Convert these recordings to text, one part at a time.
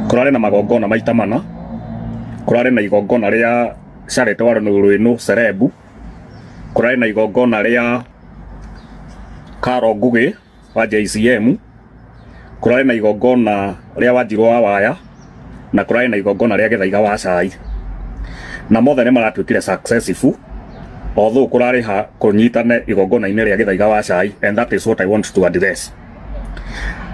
kurare na magongona maita mana, kurare na igongona ria Charity Rwino Cerebu, kurare na igongona ria Karo Ngugi wa JCM, kurare na igongona ria Wanjiru wa Waya, na kurare na igongona ria Githaiga wa Cai. Na mothe ni maratuikire successful, although kurare ha kunyitane igongona-ini ria Githaiga wa Cai, and that is what I want to address.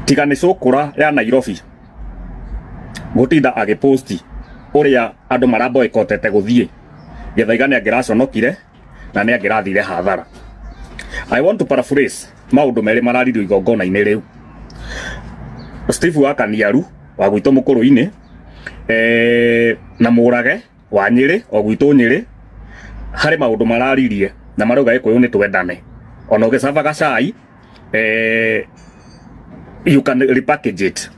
Tiga ni cukura ya Nairobi gutinda agiposti uria andu maraboikotete guthie Githaiga ni angiraconokire na ni angirathire hathara. I want to paraphrase maundu meri mararirio igongona-ini riu. Steve wa Kaniaru wa gwitu Mukuru-ini na Murage wa Nyeri o gwitu Nyeri hari maundu mararirie na marauga Gikuyu ni twendane. Ona ugicavaga cai you can repackage it.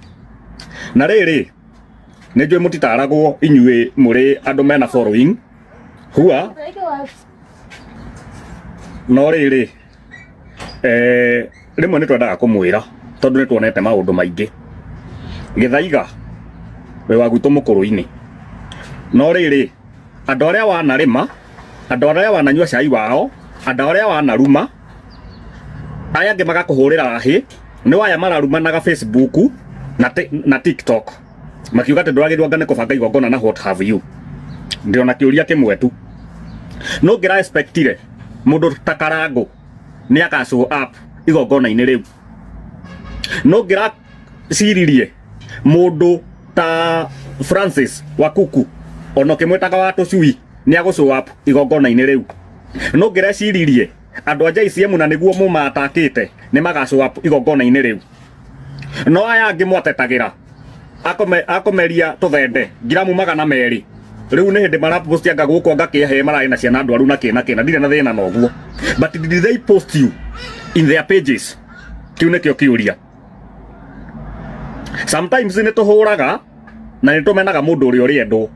Na riri nijwe mutitaragwo inyue muri andu mena following huwa no riri rimwe ni twendaga kumwira tondu ni tuonete maundu maingi Githaiga we wa gwitu Mukuru-ini. No riri andu aria wanarima, andu aria wananyua cai wao, andu aria wanaruma, aya angi magakuhurira hi ni waya mararumanaga Facebook na TikTok makiuga te nduragirwa ngane kubanga igongona na what have you. Ndio na kiuria kimwe tu no ngira expectire mundu ta Karangu ni aka show up igongona-ini riu. No ngira ciririe mundu ta Francis Wakuku ono kimwetaga wa tucui ni ago show up igongona-ini riu. No ngira ciririe andu a JCM na niguo mumatakite ni maga show up igongona-ini riu. No aya angi mwatetagira akomeria tuthende ngiramu 200 riu ni hindi marapost anga guko ngakihe marai na ciana ndwaru na kina ndire na thina na oguo. But did they post you in their pages? Kiu nikio kiuria. Sometimes ni tuhuraga na ni tumenaga mundu uri uriendo.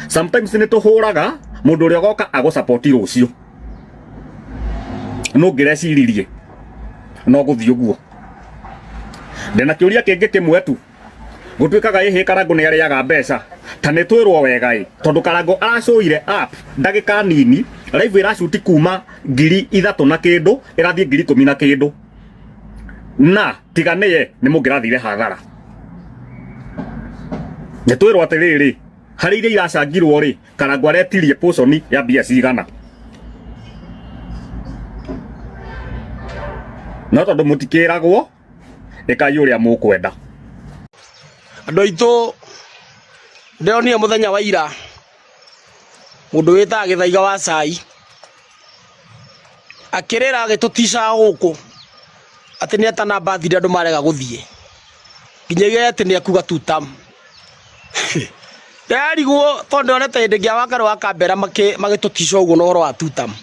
Sometimes ni tuhuraga mundu uri ogoka ago support rucio. No ngirecirie no guthii uguo. Ndena kiuria kingi kimwe tu gutwikaga ihi Karangu ni ariaga mbeca ta ni twirwo wega tondu Karangu aracoire app ndagika nini live irashuti kuma 3,000 na kindu irathie 10,000 na kindu na tiganiye ni mungirathire hathara. Ni twirwo atiriri hari iria iracangirwo ri Karangu aretirie portion ya mbia cigana. No tondu mutikiragwo ikai uria mukwenda. Andu aitu ndionire muthenya wa ira mundu wita Githaiga wa Cai akirira agitutica guku ati ni atana birthday andu marega guthie nginyagia ati ni akuga tutam yariguo tondu onete hindi ngia wakaro wa Kambera magitutica uguo no horo wa tutam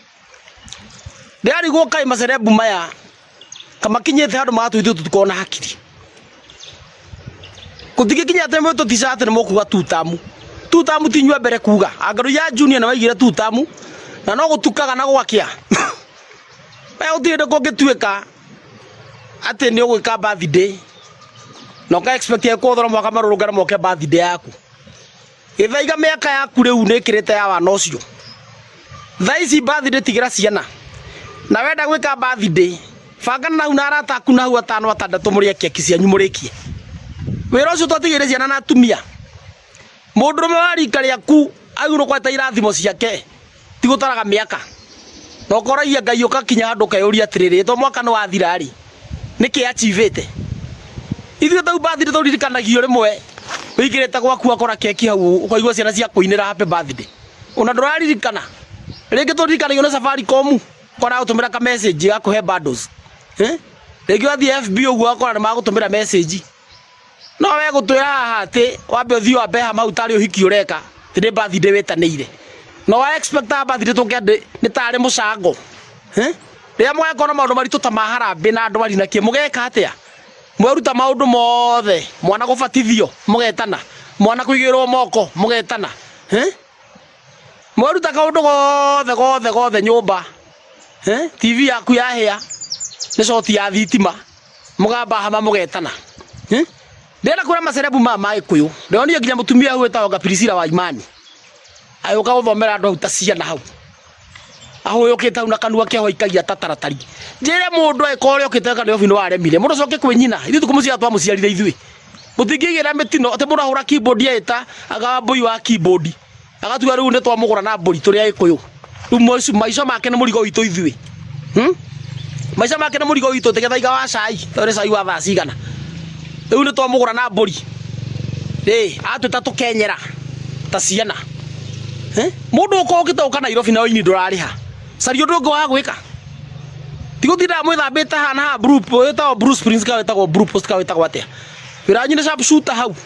yariguo kai macerebu maya kamakinyete handu matwitu tukona hakiri kutige kinya temo to tisate ni mokuga tutamu tinywa mbere kuga agaru ya junior na waigire tutamu na no gutukaga na gwakia ba utinde ko gituika ate ni ogwika birthday no ka expect ye ko thoro mwaka marurugara moke birthday yaku Githaiga miaka yaku riu ni kirete ya wana ucio thaici birthday tigira ciana na wenda gwika birthday banga na una arata aku na hu atano atandatu muri keki cianyu murikie wira ucio twatigire ciana na atumia mundurume wa rika riaku aiguru kweta irathimo ciake tigutaraga miaka no koragia Ngai ukakinya handu kayuria atiriri to mwaka no wathira ri niki achievete ithio tau birthday turirikanagia rimwe wigirete gwaku akora keki hau ukaigua ciana cia kuinira happy birthday ona nduraririkana ringi turirikanagia na Safaricom kora utumira ka message gakuhe bundles ringi wathi FB uguo akora ni magutumira message no we gutwira haha ati wambe uthio wa beha mautari uhiki ureka ndi birthday wetanire no wa expect birthday tukende ni tari mucango ria mwekona maundu maritu ta maharambe na andu mari na kie mugeka atia mweruta maundu mothe mwana gubatithio mugetana mwana kuigirwo moko mugetana mweruta kaundu gothe nyumba TV yaku yahia ni shoti ya thitima mugamba hama mugetana ndena kura macerebu ma ikuyu ndeonire nginya mutumia huyu etagwo Priscilla wa Imani ayuka guthomera andu hau ta ciana hau ahoyokite hau na kanua keho ikagia tataratari njire mundu ekore okite kanua bino waremire mundu coke kwi nyina ithu tukumucia twa muciarire ithui mutingigira mitino ate mundu ahura keyboard yaita aga boy wa keyboard agatuga riu ne twa mugura na mburi turi ikuyu riu maica make ne murigo witu ithui maica make ne murigo witu tegetha wa cai tore cai wa thaa cigana riu ne twa mugura na mburi atuta tukenyera ta ciana mundu uko ukitoka Nairobi na ini ndurariha cario ndungu wa gwika tigutinda mwithambite hana ha Bruce Prince ka wetagwo Blue Post ka wetagwo atia wiranyu ni sharp shooter hau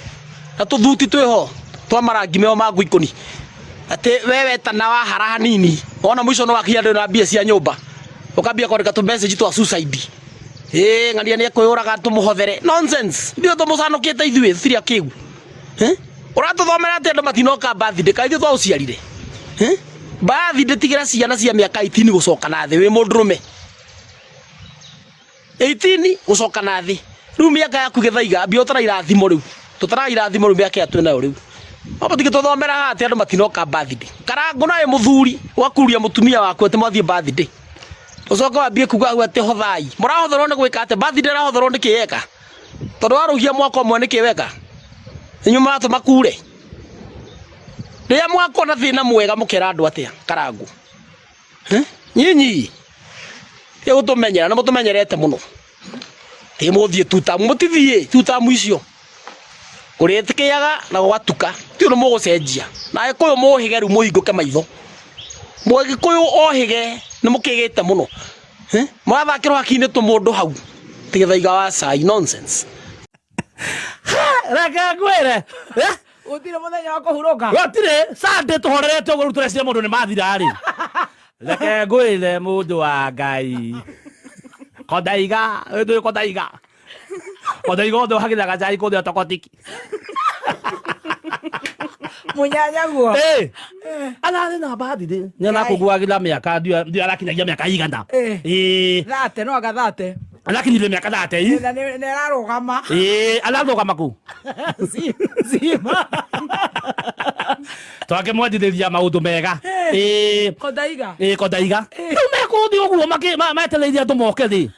na tuthuti tweho twa marangi meo ma nguikuni ati wewe tana wa hara hanini ona mwisho no wakia ndo na bia cia nyumba ukambia kwandika tu message twa suicide ngania ni ekuyuraga tumuhothere nonsense ndio tumucanukite ithui thiria kigu uratuthomera ati andu matinoka birthday kaithu twa uciarire birthday tigira ciana cia miaka 18 gucoka na thi wi mundurume 18 gucoka na thi riu miaka yaku githaiga mbia utara irathimo riu tutara irathimo riu miaka yatu nayo riu abatige tuthomera ati andu matinoka birthday karangu nae muthuri wakuria mutumia waku ati mwathie birthday ucoka wambie kuga ati hothai murahotherwo ni gwika ati birthday rahotherwo ni kiyeka tondu warugia mwaka umwe ni kiweka inyuma tumakure ria mwako na thina mwega mukera andu atia karangu nyinyi ye gutumenyera na mutumenyerete muno muthie mutithie tutamu icio uritikiaga na gwatuka ti no mugucenjia na ikuyu muhige ru muhinguke maitho mwagikuyu ohige ni mukigite muno mwathakirwo hakini tumundu hau tigithaiga wa cai nonsense reke ngwire utire muthenya wa kuhuruka gotire Sunday tuhorerete uguo turecire mundu ni mathira ri reke ngwire mundu wa Ngai kodaiga ndu kodaiga ndo hagiraga jai ko ndo tokotiki munyanya guo ana na birthday nyana kuguagira miaka ndio arakinyagia miaka igana thate no agathate arakinyire miaka thate ne ararugama ararugama ku zima twake mwendithia maundu mega kodaiga kodaiga mekuthi uguo mateithia andu moke thi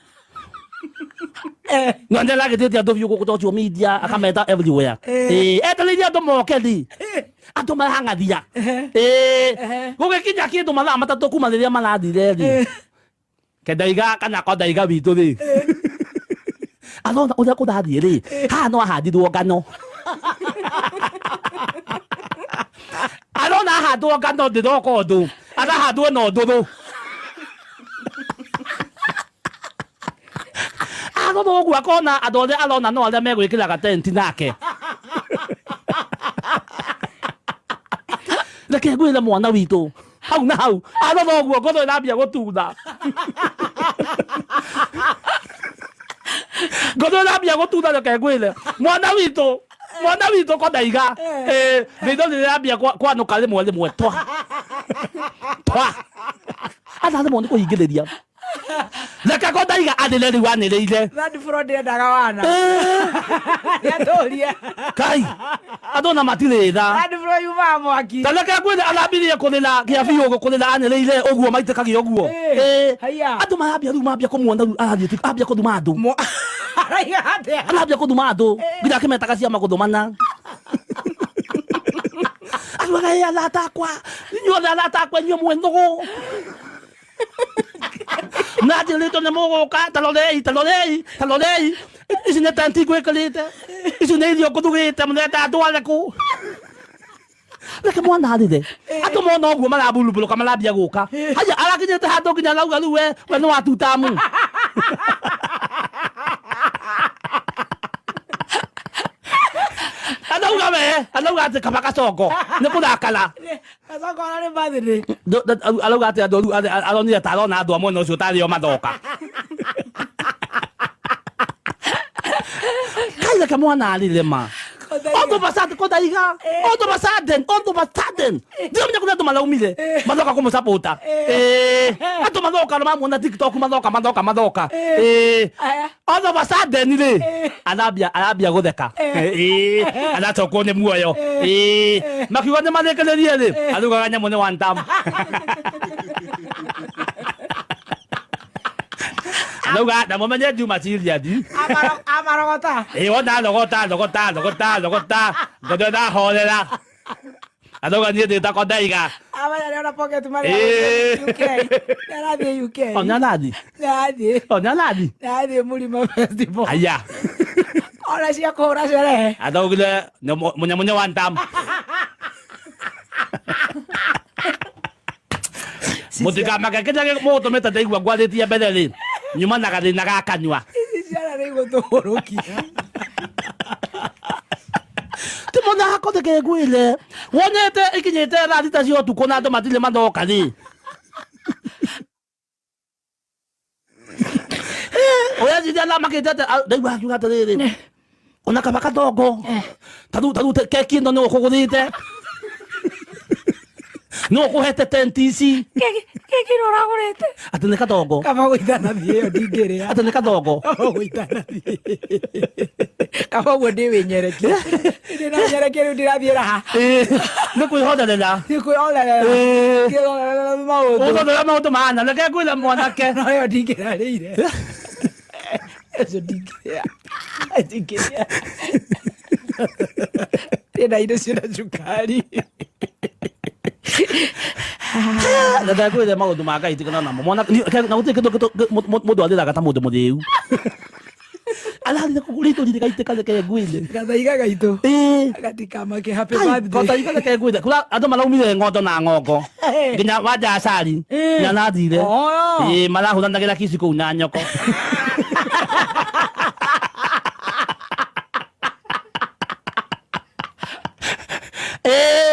ngande lage tete andu biugo kutocho media akameta everywhere eteithia andu moke thi andu mahangathia gugikinya kindu mathaa matatu kuma riria marathire thi kedaiga kana kodaiga witu thi alona uria kuthathie ri ha no ahandirwo ngano alona ahandwo ngano ndiroko ndu arahandwo no nduru agono gwa kona adole alona no ale megwikiraga tent nake reke ngwire mwana witu hau na hau agono gwa gono irambia gutunda gono irambia gutunda reke ngwire mwana witu kodaiga rido irambia kwanuka rimwe twa ana rimwe ndiko hingiriria reke kodaiga athire riu aniriire that fraud endaga wana yatoria kai adona matire tha that fraud yuma mwaki taleka kwenda alambirie kuthina kiabiyo gukuthina aniriire uguo maitikagia uguo haya andu marambia riu mambia kumuona riu athie ambia kuthuma andu arambia kuthuma andu nginya kimetaga cia maguthumana aruaga aratakwa inyuothe aratakwa inyuo mwendugu Nadi lito na muguka talorei ici nä tanti gwäkä ici nä irio kå muneta ndware ku reke mwana harire andå mona å guo marambulubå ka marambia gå ka haya arakinyä te handå nginya rauga rä u we nä watutamu anauga atä kaba gacongo nä kå rakara arauga atä andå rä u aronire ta arona andå a mwena å cio tarä o mathoka kai reke mwana arä ma Ondo basade ko daiga. Ondo basaden. Dio mnya kuna tumala umile. Madoka como sapota. Ato madoka no mamuna TikTok madoka. Ondo basade ni le. Anabia godeka. Anato ko ne muoyo. Makiwa ne maneke le rie. Aluga ganya mone wantam. Aluga da momanya du matiria di. Amarogota. Ona logota. Godona holela. Aluga ni de ta ko daiga. Amara le una pocket mare. UK. Era de UK. Onya nadi. Nadi mulima festival. Aya. Ora sia kora sere. Aluga munya wantam. Mutika makaketa ke moto meta dai gwa gwale tia bedeli. Nyuma naga kanywa. Sisiara rego to horoki. Timona hako de ke gwile. Wonete ikinyete la dita sio tu kona do matile mando kali. Oya jida la maketa dai gwa kyuga tele. Ona kabaka dogo. Tadu ke kindo no kogodite. No kohete tentisi. Que kirora gorete. Atene kadogo. Kama goitana die odigere. Atene kadogo. Kama goitana die. Kama wode wenyereki. Ndina nyereki ndira biera ha. No kuihoda lela. Ku ola. Ke ola mau. Odo de ma mana, le ke kuila mwana ke. No yo digere leire. Eso digere. Digere. Tena ile sio sukari. La ko de mago dumaga itikana na mona na uti ke modo ale daga tamudo modeu. Ala ni ko kulito di kai tekale ke guile. Kada iga gaito. Katika make happy birthday. Kota iga ke guile. Kula ado mala umi ngodo na ngoko. Ginya waja asali. Na na dire. Mala hulanda ke kisi ko na nyoko.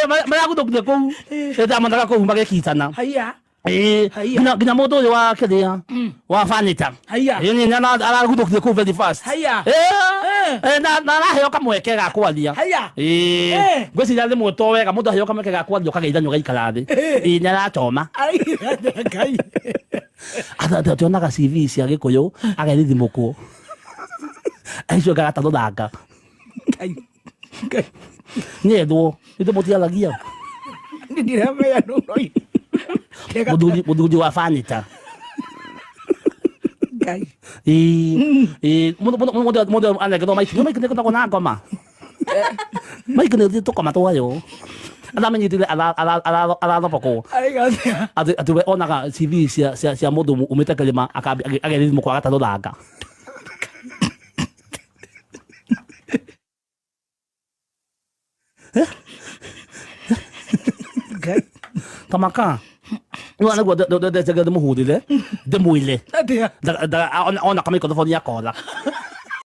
Mala ko dok de ko. Eta mandaka ko humba ke kitana. Haya. Gina moto wa kedea. Wa fanita. Haya. Yoni na ala ko dok de ko very fast. Haya. Na heyo kamweke ga kwalia. Haya. Gwesi dale moto we ga moto heyo kamweke ga kwalia ka gaida nyoga ikalade. Nyala toma. Ai kai. Ada tona ka CV sia ge koyo aga ndi moko. Aiso ga ta do daga. Kai. Nyedo, itu motia lagi ya. Ndira me ya no noi. Muduji wa fanita. Kai. Mudo ana ke do mai kene ko na ko ma. Mai kene to ko ma to yo. Ada men yitile ala poko. Ai ga. Atu ona ka CV sia modo umeta kalima aga ndi moko aga ta do daga. Kai. Tamaka. No ana go de muhudi le. De muile. Atia. Da ona kami ko do fonia kola.